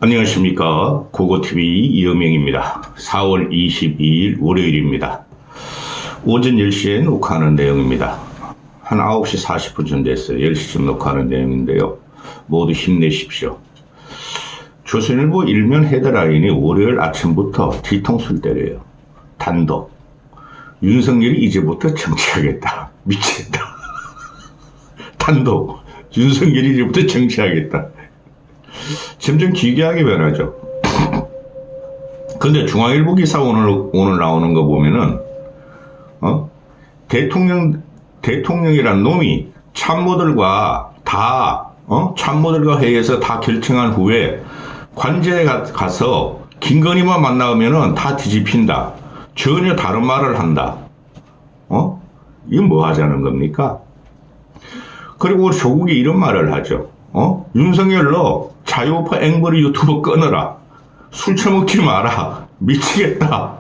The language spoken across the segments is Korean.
안녕하십니까. 고고TV 이영명입니다. 4월 22일 월요일입니다. 오전 10시에 녹화하는 내용입니다. 한 9시 40분쯤 됐어요. 10시쯤 녹화하는 내용인데요. 모두 힘내십시오. 조선일보 일면 헤드라인이 월요일 아침부터 뒤통수를 때려요. 단독. 윤석열이 이제부터 정치하겠다. 미치겠다. 단독. 윤석열이 이제부터 정치하겠다. 점점 기괴하게 변하죠. 근데 중앙일보 기사 오늘 나오는 거 보면은, 대통령이란 놈이 참모들과 참모들과 회의에서 다 결정한 후에 관저에 가서 김건희만 만나면은 다 뒤집힌다. 전혀 다른 말을 한다. 이건 뭐 하자는 겁니까? 그리고 조국이 이런 말을 하죠. 윤석열로 자유우파 앵벌이 유튜브 끊어라. 술 처먹지 마라. 미치겠다.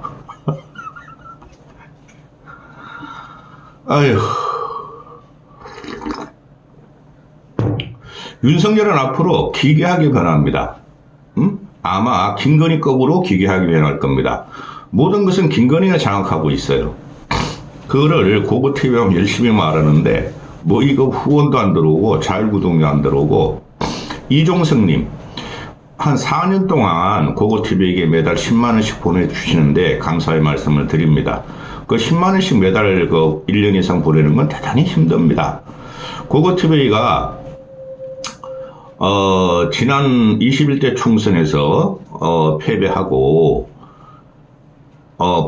아휴. 윤석열은 앞으로 기괴하게 변합니다. 아마 김건희급으로 기괴하게 변할 겁니다. 모든 것은 김건희가 장악하고 있어요. 그거를 고고TV에 하면 열심히 말하는데 뭐 이거 후원도 안 들어오고 자율구독도 안 들어오고. 이종석님 한 4년 동안 고고TV에게 매달 10만원씩 보내주시는데 감사의 말씀을 드립니다. 그 10만원씩 매달 1년 이상 보내는 건 대단히 힘듭니다. 고고TV가 지난 21대 총선에서 패배하고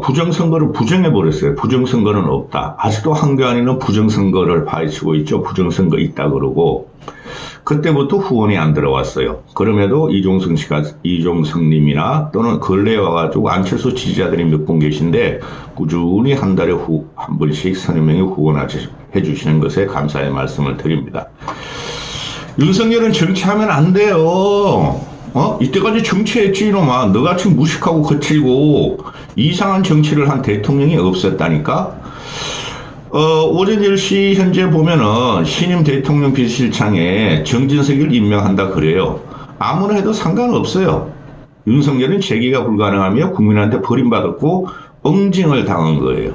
부정선거를 부정해버렸어요. 부정선거는 없다. 아직도 한교안에는 부정선거를 파헤치고 있죠. 부정선거 있다 그러고. 그때부터 후원이 안 들어왔어요. 그럼에도 이종성님이나 또는 근래에 와가지고 안철수 지지자들이 몇 분 계신데 꾸준히 한 달에 한 번씩 서너 명이 후원해 주시는 것에 감사의 말씀을 드립니다. 윤석열은 정치하면 안 돼요. 이때까지 정치했지 이놈아. 너같이 무식하고 거칠고 이상한 정치를 한 대통령이 없었다니까. 오전 10시 현재 보면은 신임 대통령 비서실장에 정진석을 임명한다 그래요. 아무나 해도 상관없어요. 윤석열은 재기가 불가능하며 국민한테 버림받았고 응징을 당한 거예요.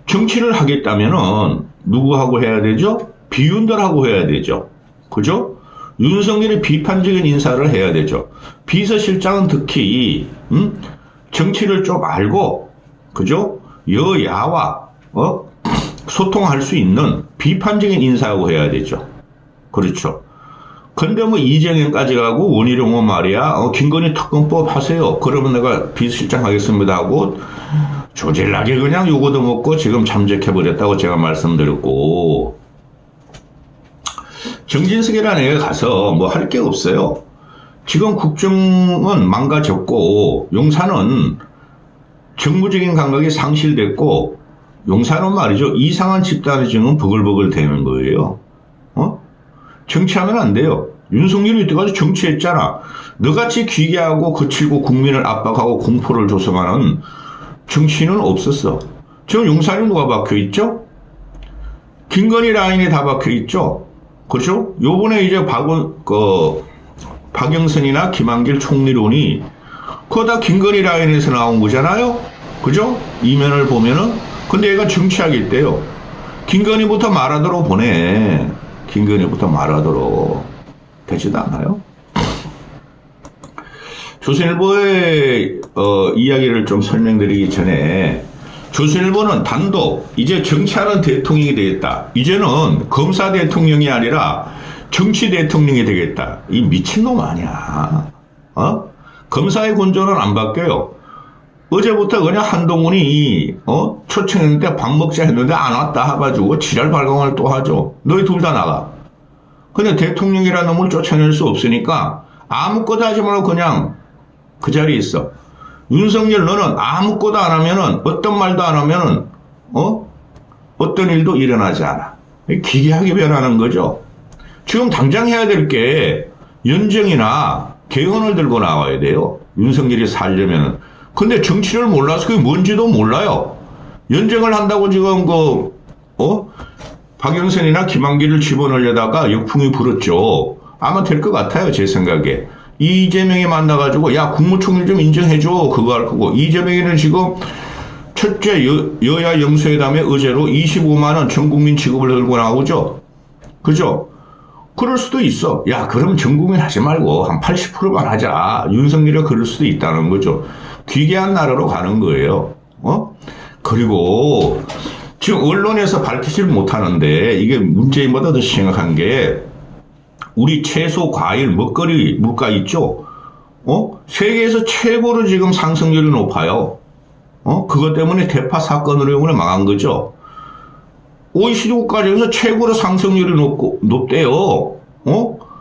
정치를 하겠다면은 누구하고 해야 되죠? 비윤들하고 해야 되죠. 그죠? 윤석열이 비판적인 인사를 해야 되죠. 비서실장은 특히 정치를 좀 알고, 그죠? 여야와 소통할 수 있는 비판적인 인사하고 해야 되죠. 그렇죠. 근데 뭐 이정현까지 가고 원희룡은 말이야, 김건희 특검법 하세요. 그러면 내가 비서실장 하겠습니다 하고 조질나게 그냥 요거도 먹고 지금 잠적해버렸다고 제가 말씀드렸고, 정진석이라는 애가 가서 뭐 할 게 없어요. 지금 국정은 망가졌고 용산은 정무적인 감각이 상실됐고 용산은 말이죠. 이상한 집단의 정은 버글버글 되는 거예요. 정치하면 안 돼요. 윤석열이 이때까지 정치했잖아. 너같이 기괴하고 거칠고 국민을 압박하고 공포를 조성하는 정치인은 없었어. 지금 용산이 누가 박혀있죠? 김건희 라인이 다 박혀있죠? 그렇죠? 요번에 이제 박영선이나 김한길 총리론이 그거 다 김건희 라인에서 나온 거잖아요? 그죠? 이면을 보면은. 근데 얘가 정치하겠대요. 김건희부터 말하도록 보내. 김건희부터 말하도록. 되지도 않아요? 조선일보의 이야기를 좀 설명드리기 전에 조선일보는 단독 이제 정치하는 대통령이 되겠다. 이제는 검사 대통령이 아니라 정치 대통령이 되겠다. 이 미친놈 아니야. 검사의 권조는 안 바뀌어요. 어제부터 그냥 한동훈이 초청했는데 밥 먹자 했는데 안 왔다 해가지고 지랄 발광을 또 하죠. 너희 둘 다 나가. 근데 대통령이라는 놈을 쫓아낼 수 없으니까 아무것도 하지 말고 그냥 그 자리에 있어. 윤석열 너는 아무것도 안 하면은 어떤 말도 안 하면은 어떤 일도 일어나지 않아. 기괴하게 변하는 거죠. 지금 당장 해야 될 게 연정이나 개헌을 들고 나와야 돼요. 윤석열이 살려면은. 근데 정치를 몰라서 그게 뭔지도 몰라요. 연정을 한다고 지금 박영선이나 김한길을 집어넣으려다가 역풍이 불었죠. 아마 될 것 같아요, 제 생각에. 이재명이 만나가지고 야 국무총리 좀 인정해줘 그거 할 거고, 이재명이는 지금 첫째 여야 영수회담의 의제로 25만 원 전 국민 지급을 들고 나오죠. 그죠? 그럴 수도 있어. 야 그럼 전 국민 하지 말고 한 80%만 하자. 윤석열이 그럴 수도 있다는 거죠. 기괴한 나라로 가는 거예요. 그리고 지금 언론에서 밝히질 못하는데 이게 문재인보다 더 심각한 게 우리 채소, 과일, 먹거리 물가 있죠? 세계에서 최고로 지금 상승률이 높아요. 그것 때문에 대파 사건으로 이번에 망한 거죠. OECD 국가 중에서 최고로 상승률이 높대요.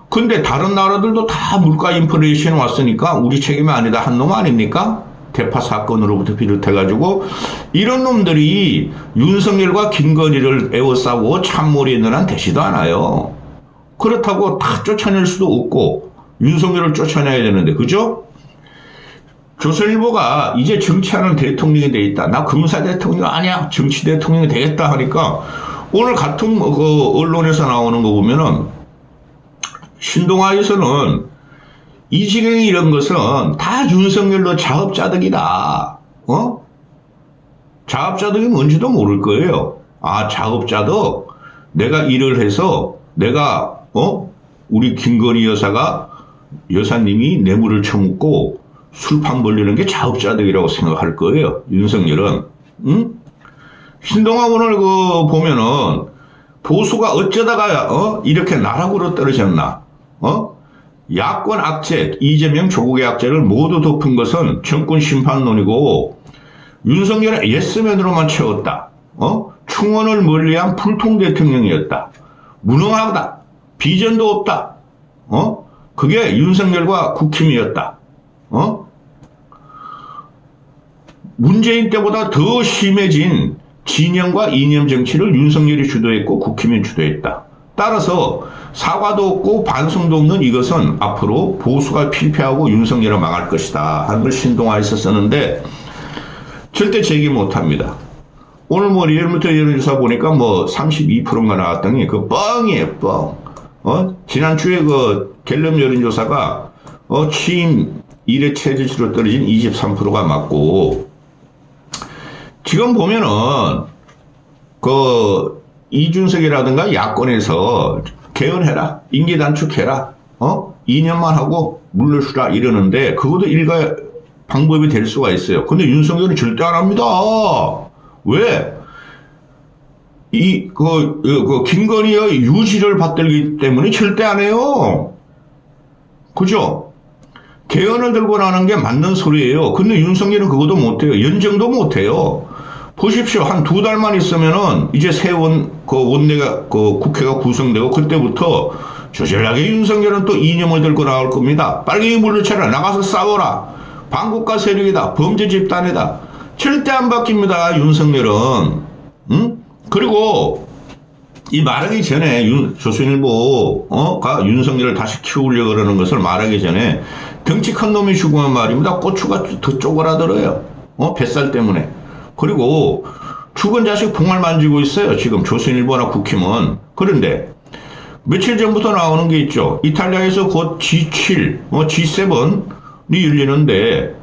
근데 다른 나라들도 다 물가 인플레이션 왔으니까 우리 책임이 아니다 한 놈 아닙니까? 대파 사건으로부터 비롯해가지고 이런 놈들이 윤석열과 김건희를 에워싸고 참모리에 있는 한 되지도 않아요. 그렇다고 다 쫓아낼 수도 없고 윤석열을 쫓아내야 되는데, 그죠? 조선일보가 이제 정치하는 대통령이 돼 있다. 나 검사 대통령 아니야. 정치 대통령이 되겠다 하니까 오늘 같은 언론에서 나오는 거 보면은 신동아에서는 이재명이 이런 것은 다 윤석열로 자업자득이다. 자업자득이 뭔지도 모를 거예요. 아, 자업자득. 내가 일을 해서 내가 우리 김건희 여사님이 뇌물을 처먹고 술판 벌리는 게 자업자득이라고 생각할 거예요. 윤석열은. 신동아 오늘 보면은 보수가 어쩌다가 이렇게 나락으로 떨어졌나. 야권 악재, 이재명 조국의 악재를 모두 덮은 것은 정권 심판론이고 윤석열은 예스맨으로만 채웠다. 충원을 멀리한 불통 대통령이었다. 무능하다. 비전도 없다. 그게 윤석열과 국힘이었다. 문재인 때보다 더 심해진 진영과 이념 정치를 윤석열이 주도했고 국힘이 주도했다. 따라서 사과도 없고 반성도 없는 이것은 앞으로 보수가 필패하고 윤석열을 망할 것이다 하는 걸 신동아에서 쓰는데 절대 제기 못합니다. 오늘 리얼미터 여론조사 보니까 32%인가 나왔더니 그 뻥이에요, 뻥. 지난주에 갤럽 여론조사가 취임 1회 최저치로 떨어진 23%가 맞고, 지금 보면은 이준석이라든가 야권에서 개헌해라, 임기 단축해라, 2년만 하고 물러주라 이러는데 그것도 일가 방법이 될 수가 있어요. 근데 윤석열은 절대 안 합니다. 왜? 김건희의 유지를 받들기 때문에 절대 안 해요. 그죠? 개헌을 들고 나는 게 맞는 소리예요. 근데 윤석열은 그것도 못해요. 연정도 못해요. 보십시오. 한 2달만 있으면은 이제 새 원내가, 국회가 구성되고 그때부터 조절하게 윤석열은 또 이념을 들고 나올 겁니다. 빨갱이 물러쳐라. 나가서 싸워라. 반국가 세력이다. 범죄 집단이다. 절대 안 바뀝니다. 윤석열은. 그리고 이 말하기 전에 조선일보가 윤석열을 다시 키우려고 그러는 것을 말하기 전에 덩치 큰 놈이 죽으면 말입니다. 고추가 더 쪼그라들어요. 뱃살 때문에. 그리고 죽은 자식 봉알 만지고 있어요. 지금 조선일보나 국힘은. 그런데 며칠 전부터 나오는 게 있죠. 이탈리아에서 곧 G7, G7이 열리는데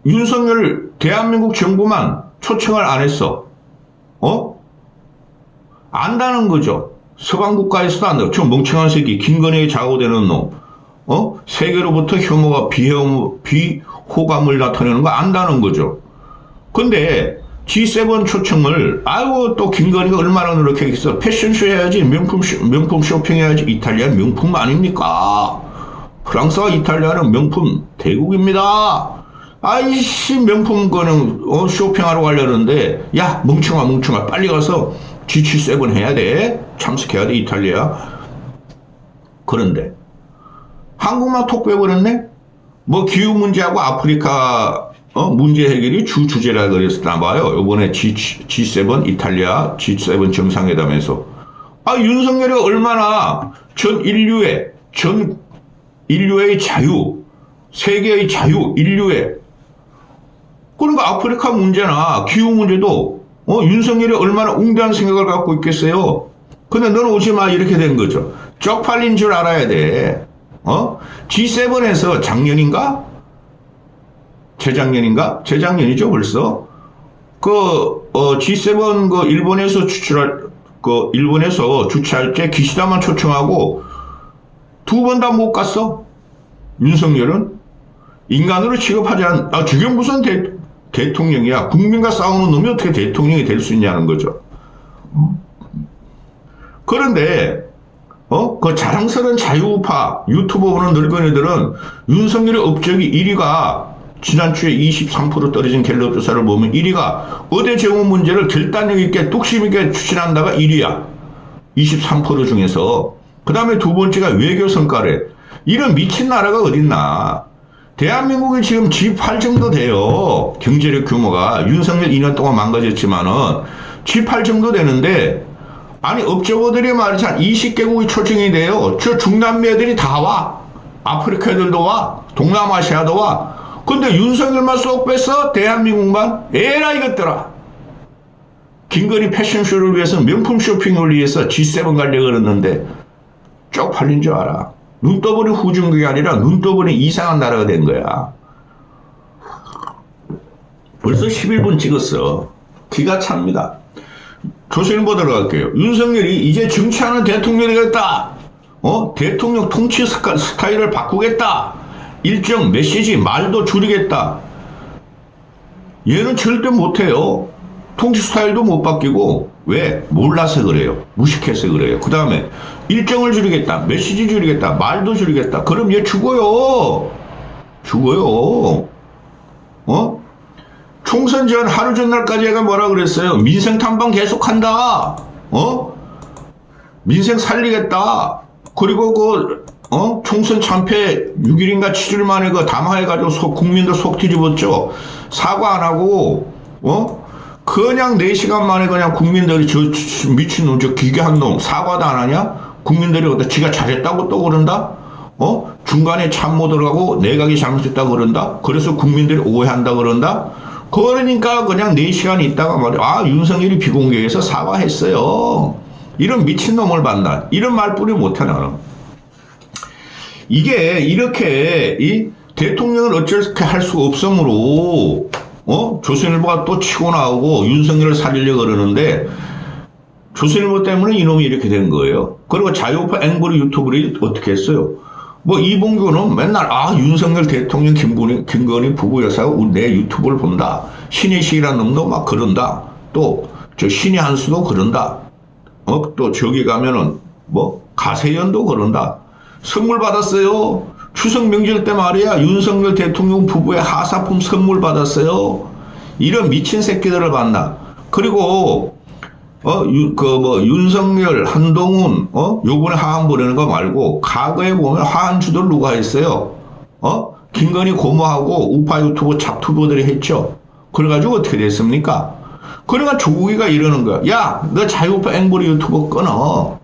윤석열 대한민국 정부만 초청을 안 했어. 안다는 거죠. 서방 국가에서도 안다. 저 멍청한 새끼, 김건희에 좌우되는 놈. 세계로부터 혐오가 비호감을 나타내는 거 안다는 거죠. 근데 G7 초청을, 또 김건희가 얼마나 노력했겠어. 패션쇼 해야지, 명품 쇼핑해야지. 이탈리아 명품 아닙니까? 프랑스와 이탈리아는 명품 대국입니다. 아이씨, 명품 거는 쇼핑하러 가려는데, 야, 멍청아, 빨리 가서 G7 해야 돼. 참석해야 돼, 이탈리아. 그런데 한국만 톡 빼버렸네? 기후 문제하고 아프리카 문제 해결이 주제라 그랬었나 봐요. 이번에 G7 이탈리아 G7 정상회담에서. 윤석열이 얼마나 전 인류의 자유, 세계의 자유, 인류의. 그러니까 아프리카 문제나 기후 문제도 윤석열이 얼마나 웅대한 생각을 갖고 있겠어요. 근데 너는 오지 마 이렇게 된 거죠. 쪽팔린 줄 알아야 돼. G7에서 작년인가? 재작년인가? 재작년이죠, 벌써. G7 일본에서 일본에서 주최할 때 기시다만 초청하고 2번 다 못 갔어. 윤석열은 인간으로 취급하지 저게 무슨 대통령이야. 국민과 싸우는 놈이 어떻게 대통령이 될 수 있냐는 거죠. 그런데 그 자랑스러운 자유우파 유튜브 보는 늙은이들은 윤석열의 업적이 1위가 지난주에 23% 떨어진 갤럽 조사를 보면 1위가 의대 정원 문제를 결단력 있게 뚝심 있게 추진한다가 1위야. 23% 중에서. 그 다음에 두 번째가 외교 성과래. 이런 미친 나라가 어딨나. 대한민국이 지금 G8 정도 돼요. 경제력 규모가. 윤석열 2년 동안 망가졌지만은 G8 정도 되는데 아니 업적어들이 말이지 한 20개국이 초청이 돼요. 저 중남미 애들이 다 와. 아프리카 애들도 와. 동남아시아도 와. 근데 윤석열만 쏙 뺐어? 대한민국만? 에라 이것들아. 김건희 패션쇼를 위해서 명품 쇼핑을 위해서 G7 가려고 그랬는데 쪽팔린 줄 알아. 눈 떠보니 후진국이 아니라 눈 떠보니 이상한 나라가 된 거야. 벌써 11분 찍었어. 기가 찹니다. 조선일보 들어갈게요. 윤석열이 이제 정치하는 대통령이 되겠다. 대통령 통치 스타일을 바꾸겠다. 일정 메시지 말도 줄이겠다. 얘는 절대 못해요. 통치 스타일도 못 바뀌고. 왜? 몰라서 그래요. 무식해서 그래요. 그 다음에 일정을 줄이겠다. 메시지 줄이겠다. 말도 줄이겠다. 그럼 얘 죽어요. 죽어요. 총선 전 하루 전날까지 얘가 뭐라 그랬어요? 민생 탐방 계속한다. 민생 살리겠다. 그리고 총선 참패 6일인가 7일 만에 담화해가지고 국민들 속 뒤집었죠. 사과 안 하고, 그냥 4시간 만에 그냥 국민들이 저 미친놈, 저 기괴한 놈, 사과도 안 하냐? 국민들이 지가 잘했다고 또 그런다? 중간에 참모 들어가고 내각이 잘못했다고 그런다? 그래서 국민들이 오해한다 그런다? 그러니까 그냥 4시간 있다가 말이야. 윤석열이 비공개해서 사과했어요. 이런 미친놈을 만나. 이런 말뿐이 못해 나는. 이게 이렇게 이 대통령을 어쩔게 할 수가 없으므로 조선일보가 또 치고 나오고 윤석열을 살리려고 그러는데 조선일보 때문에 이놈이 이렇게 된 거예요. 그리고 자유우파 앵그리 유튜브들이 어떻게 했어요? 이봉규는 맨날 윤석열 대통령 김건희 부부 여사가 내 유튜브를 본다. 신혜식이라는 놈도 막 그런다. 또 저 신의 한수도 그런다. 또 저기 가면은 가세연도 그런다. 선물 받았어요. 추석 명절 때 말이야. 윤석열 대통령 부부의 하사품 선물 받았어요. 이런 미친 새끼들을 만나. 그리고 윤석열, 한동훈, 요번에 하한 보내는 거 말고 과거에 보면 하한 주들 누가 했어요? 김건희 고모하고 우파 유튜브 잡투버들이 했죠. 그래가지고 어떻게 됐습니까? 그러니까 조국이가 이러는 거야. 야, 너 자유우파 앵보리 유튜버 끊어.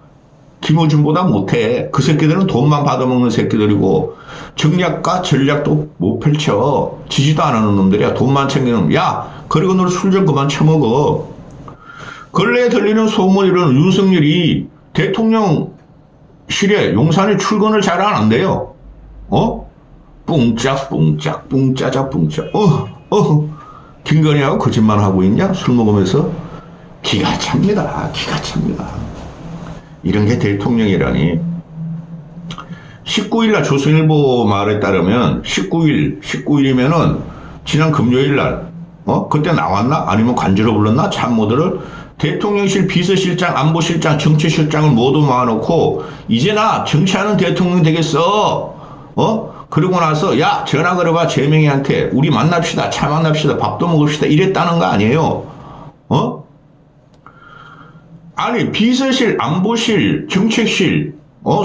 김어준보다 못해. 그 새끼들은 돈만 받아먹는 새끼들이고 정략과 전략도 못 펼쳐. 지지도 안 하는 놈들이야. 돈만 챙기는 놈. 야, 그리고 너 술 좀 그만 처먹어. 근래에 들리는 소문이로는 윤석열이 대통령실에 용산에 출근을 잘 안 한대요. 뿡짝 뿡짝 뿡짜자 뿡짝. 김건희하고 거짓말 하고 있냐? 술 먹으면서. 기가 찹니다. 기가 찹니다. 이런 게 대통령이라니. 19일날 조선일보 말에 따르면 19일이면은 지난 금요일날 그때 나왔나? 아니면 관저로 불렀나? 참모들을 대통령실 비서실장, 안보실장, 정치실장을 모두 모아놓고 이제 나 정치하는 대통령 되겠어. 그러고 나서 야 전화 걸어봐 재명이한테 우리 만납시다. 차 만납시다. 밥도 먹읍시다. 이랬다는 거 아니에요. 아니 비서실, 안보실, 정책실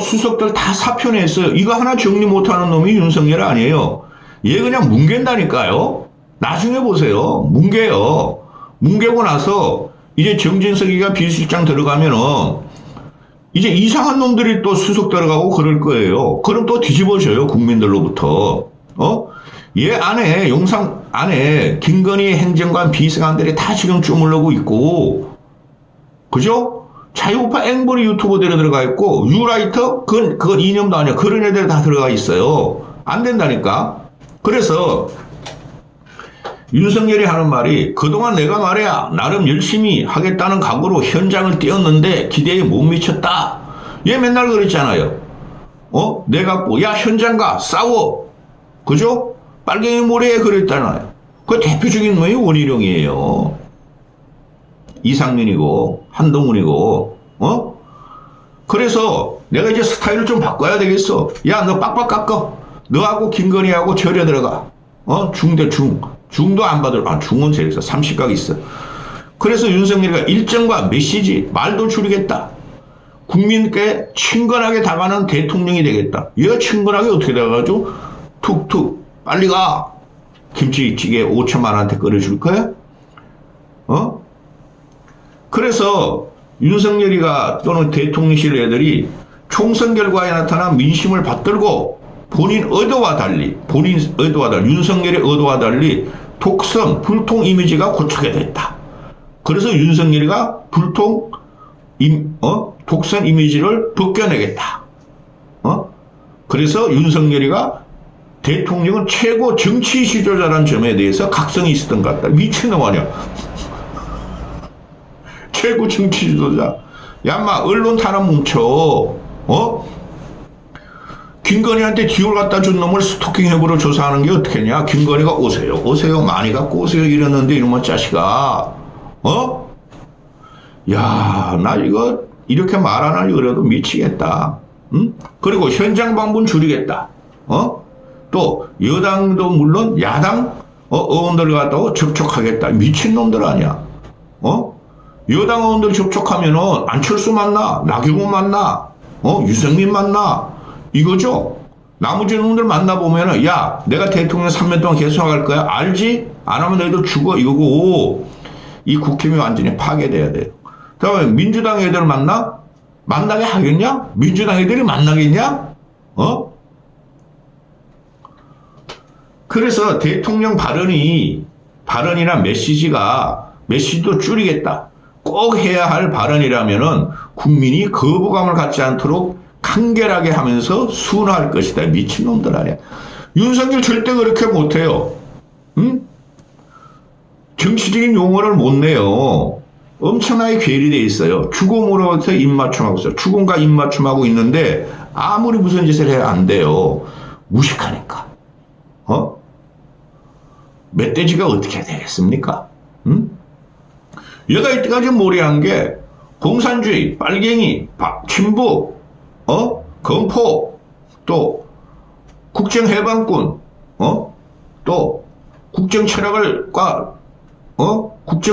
수석들 다 사표냈어요. 이거 하나 정리 못하는 놈이 윤석열 아니에요. 얘 그냥 뭉갠다니까요. 나중에 보세요. 뭉개요. 뭉개고 나서 이제 정진석이가 비서실장 들어가면은 이제 이상한 놈들이 또 수석 들어가고 그럴 거예요. 그럼 또 뒤집어져요. 국민들로부터. 얘 안에 용산 안에 김건희 행정관 비서관들이 다 지금 주물르고 있고 그죠? 자유우파 앵벌이 유튜버들이 들어가 있고, 유라이터? 그건 이념도 아니야. 그런 애들 다 들어가 있어요. 안 된다니까. 그래서, 윤석열이 하는 말이, 그동안 내가 말이야, 나름 열심히 하겠다는 각오로 현장을 뛰었는데 기대에 못 미쳤다. 얘 맨날 그랬잖아요. 내가 야, 현장 가, 싸워. 그죠? 빨갱이 모래에 그랬잖아요. 그 대표적인 놈이 원희룡이에요. 이상민이고, 한동훈이고, 그래서 내가 이제 스타일을 좀 바꿔야 되겠어. 야, 너 빡빡 깎어. 너하고 김건희하고 절여 들어가. 중대 중. 중도 안 받을, 중은 세에서 30각 있어. 그래서 윤석열이가 일정과 메시지, 말도 줄이겠다. 국민께 친근하게 다가가는 대통령이 되겠다. 얘가 친근하게 어떻게 다가가죠? 툭툭, 빨리 가. 김치찌개 5천만 원한테 끓여줄 거야? 그래서 윤석열이가 또는 대통령실 애들이 총선 결과에 나타난 민심을 받들고 본인 의도와 달리 윤석열의 의도와 달리 독선, 불통 이미지가 고착이 됐다. 그래서 윤석열이가 독선 이미지를 벗겨내겠다. 그래서 윤석열이가 대통령은 최고 정치 지도자라는 점에 대해서 각성이 있었던 것 같다. 미친놈 아니야. 최고 정치 지도자. 야, 마 언론 탄압 뭉쳐. 김건희한테 디올 갖다 준 놈을 스토킹 해보러 조사하는 게 어떻겠냐? 김건희가 오세요, 많이 갖고 오세요 이랬는데 이놈의 자식아. 야, 나 이거 이렇게 말 안 하려고 그래도 미치겠다. 응? 그리고 현장 방문 줄이겠다. 또 여당도 물론 야당 의원들 갖다가 접촉하겠다. 미친놈들 아니야. 여당 의원들 접촉하면은 안철수 만나, 나경원 만나, 유승민 만나, 이거죠. 나머지 놈들 만나보면은, 야, 내가 대통령 3년 동안 계속 할 거야. 알지? 안 하면 너희들 죽어. 이거고, 이 국힘이 완전히 파괴돼야 돼. 그 다음에 민주당 애들 만나게 하겠냐? 민주당 애들이 만나겠냐? 그래서 대통령 발언이나 메시지도 줄이겠다. 꼭 해야 할 발언이라면은 국민이 거부감을 갖지 않도록 간결하게 하면서 순화할 것이다. 미친놈들 아니야. 윤석열 절대 그렇게 못해요. 응? 정치적인 용어를 못 내요. 엄청나게 괴리돼 있어요. 죽음으로부터 입맞춤하고 있어요. 죽음과 입맞춤하고 있는데 아무리 무슨 짓을 해야 안 돼요. 무식하니까. 멧돼지가 어떻게 되겠습니까? 응? 얘가 이때까지 모래한 게 공산주의, 빨갱이, 친북, 검포, 또 국정해방군, 또 국정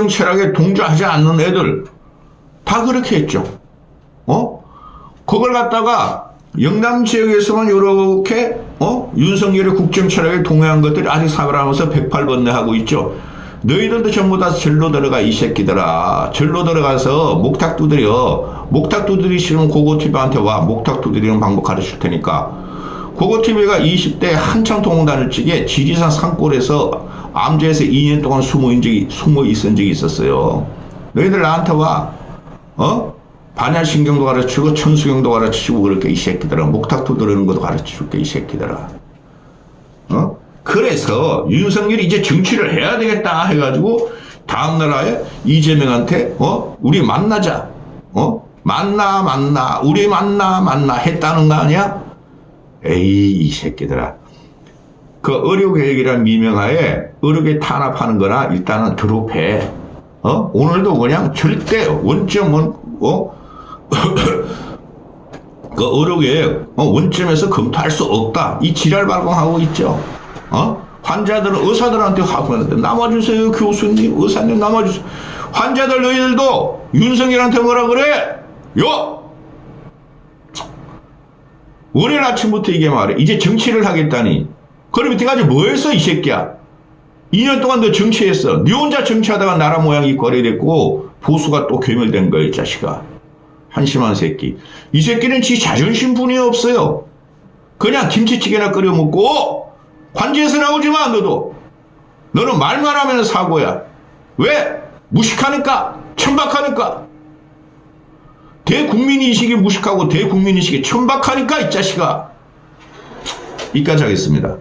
철학에 동조하지 않는 애들 다 그렇게 했죠. 그걸 갖다가 영남 지역에서만 이렇게 윤석열의 국정 철학에 동의한 것들이 아직 살아가면서 108번뇌하고 있죠. 너희들도 전부 다 절로 들어가 이 새끼들아. 절로 들어가서 목탁 두드려. 목탁 두드리시면 고고TV한테 와. 목탁 두드리는 방법 가르칠 테니까. 고고TV가 20대 한창 동영단을 찍에 지리산 산골에서 암제에서 2년 동안 숨어 있은 적이 있었어요. 너희들 나한테 와. 반야신경도 가르치고 천수경도 가르치고 그렇게 이 새끼들아. 목탁 두드리는 것도 가르쳐줄게 이 새끼들아. 그래서 윤석열이 이제 정치를 해야 되겠다 해가지고 다음날 아예 이재명한테 우리 만나자. 우리 만나 했다는 거 아니야? 에이 이 새끼들아. 그 의료계획이란 미명하에 의료계 탄압하는 거나 일단은 드롭해. 오늘도 그냥 절대 원점은 그 의료계획 원점에서 검토할 수 없다. 이 지랄 발광하고 있죠. 환자들은 의사들한테 하는데 남아주세요 교수님 의사님 남아주세요. 환자들 너희들도 윤석열한테 뭐라 그래? 오늘 아침부터 이게 말해. 이제 정치를 하겠다니. 그럼 이때까지 뭐 했어 이 새끼야. 2년 동안 너 정치했어. 네 혼자 정치하다가 나라 모양이 거래됐고 보수가 또 괴멸된 거야 이 자식아. 한심한 새끼. 이 새끼는 지 자존심뿐이 없어요. 그냥 김치찌개나 끓여 먹고 관제에서 나오지 마, 너도. 너는 말만 하면 사고야. 왜? 무식하니까, 천박하니까. 대국민인식이 무식하고 대국민인식이 천박하니까 이 자식아. 이까지 하겠습니다.